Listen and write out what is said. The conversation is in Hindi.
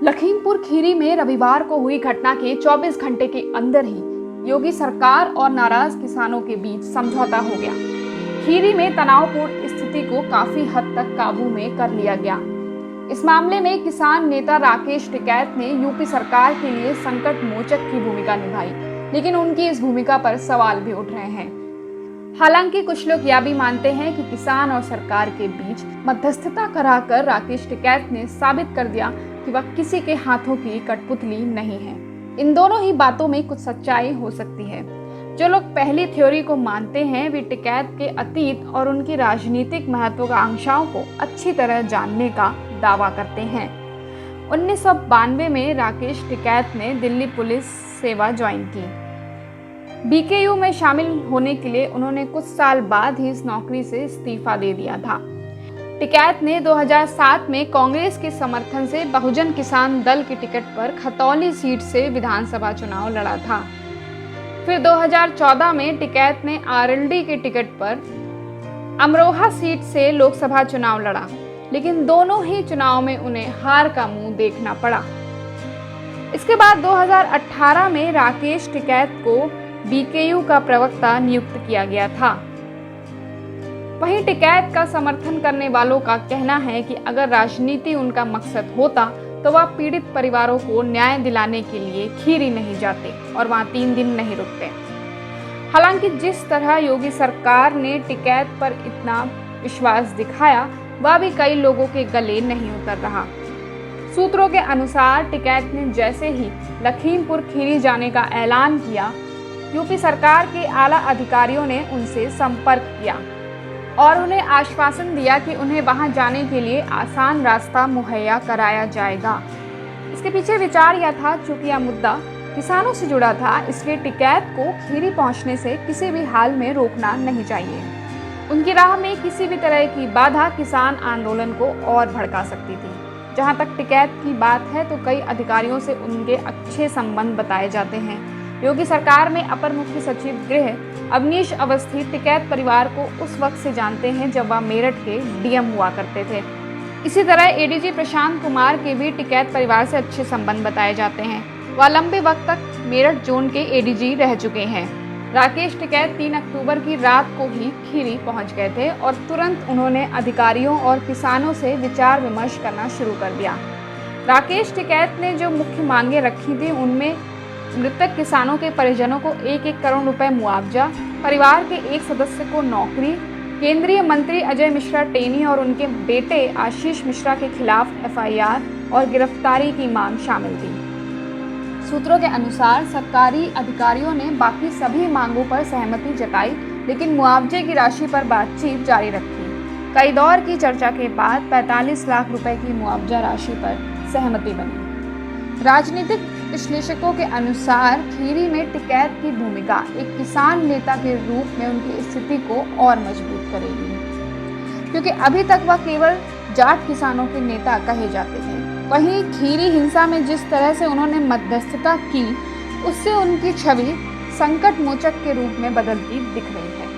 लखीमपुर खीरी में रविवार को हुई घटना के 24 घंटे के अंदर ही योगी सरकार और नाराज किसानों के बीच समझौता हो गया। खीरी में तनावपूर्ण स्थिति को काफी हद तक काबू में कर लिया गया। इस मामले में किसान नेता राकेश टिकैत ने यूपी सरकार के लिए संकट मोचक की भूमिका निभाई, लेकिन उनकी इस भूमिका पर सवाल भी उठ रहे हैं। हालांकि कुछ लोग यह भी मानते हैं कि किसान और सरकार के बीच मध्यस्थता कराकर राकेश टिकैत ने साबित कर दिया कि वह किसी के हाथों की कठपुतली नहीं है। इन दोनों ही बातों में कुछ सच्चाई हो सकती है। जो लोग पहली थ्योरी को मानते हैं वे टिकैत के अतीत और उनकी राजनीतिक महत्वाकांक्षाओं को अच्छी तरह जानने का दावा करते हैं। 1992 में राकेश टिकैत ने दिल्ली पुलिस सेवा ज्वाइन की। बीकेयू में शामिल होने के लिए उन्होंने कुछ साल बाद ही इस नौकरी से इस्तीफा दे दिया था। टिकैत ने 2007 में कांग्रेस के समर्थन से बहुजन किसान दल की टिकट पर खतौली सीट से विधानसभा चुनाव लड़ा था। फिर 2014 में टिकैत ने आरएलडी के टिकट पर अमरोहा सीट से लोकसभा चुनाव लड़ा, लेकिन दोनों ही चुनाव में उन्हें हार का मुंह देखना पड़ा। इसके बाद 2018 में राकेश टिकैत को बीकेयू का प्रवक्ता नियुक्त किया गया था। वहीं टिकैत का समर्थन करने वालों का कहना है कि अगर राजनीति उनका मकसद होता तो वह पीड़ित परिवारों को न्याय दिलाने के लिए खीरी नहीं जाते और वहां 3 दिन नहीं रुकते। हालांकि जिस तरह योगी सरकार ने टिकैत पर इतना विश्वास दिखाया, वह भी कई लोगों के गले नहीं उतर रहा। सूत्रों के अनुसार टिकैत ने जैसे ही लखीमपुर खीरी जाने का ऐलान किया, यूपी सरकार के आला अधिकारियों ने उनसे संपर्क किया और उन्हें आश्वासन दिया कि उन्हें वहां जाने के लिए आसान रास्ता मुहैया कराया जाएगा। इसके पीछे विचार यह था, चूंकि यह मुद्दा किसानों से जुड़ा था, इसलिए टिकैत को खीरी पहुंचने से किसी भी हाल में रोकना नहीं चाहिए। उनकी राह में किसी भी तरह की बाधा किसान आंदोलन को और भड़का सकती थी। जहां तक टिकैत की बात है तो कई अधिकारियों से उनके अच्छे संबंध बताए जाते हैं। योगी सरकार में अपर मुख्य सचिव गृह अवनीश अवस्थी टिकैत परिवार को उस वक्त से जानते हैं जब वह मेरठ के डीएम हुआ करते थे। इसी तरह एडीजी प्रशांत कुमार के भी टिकैत परिवार से अच्छे संबंध बताए जाते हैं। वह लंबे वक्त तक मेरठ जोन के एडीजी रह चुके हैं। राकेश टिकैत 3 अक्टूबर की रात को ही खीरी पहुंच गए थे और तुरंत उन्होंने अधिकारियों और किसानों से विचार विमर्श करना शुरू कर दिया। राकेश टिकैत ने जो मुख्य मांगे रखी थी, उनमें मृतक किसानों के परिजनों को 1-1 करोड़ रुपए मुआवजा, परिवार के एक सदस्य को नौकरी, केंद्रीय मंत्री अजय मिश्रा टेनी और उनके बेटे आशीष मिश्रा के खिलाफ एफआईआर और गिरफ्तारी की मांग शामिल थी। सूत्रों के अनुसार सरकारी अधिकारियों ने बाकी सभी मांगों पर सहमति जताई, लेकिन मुआवजे की राशि पर बातचीत जारी रखी। कई दौर की चर्चा के बाद 45 लाख रुपए की मुआवजा राशि पर सहमति बनी। राजनीतिक विश्लेषकों के अनुसार खीरी में टिकैत की भूमिका एक किसान नेता के रूप में उनकी स्थिति को और मजबूत करेगी, क्योंकि अभी तक वह केवल जाट किसानों के नेता कहे जाते थे। वहीं खीरी हिंसा में जिस तरह से उन्होंने मध्यस्थता की, उससे उनकी छवि संकट मोचक के रूप में बदलती दिख रही है।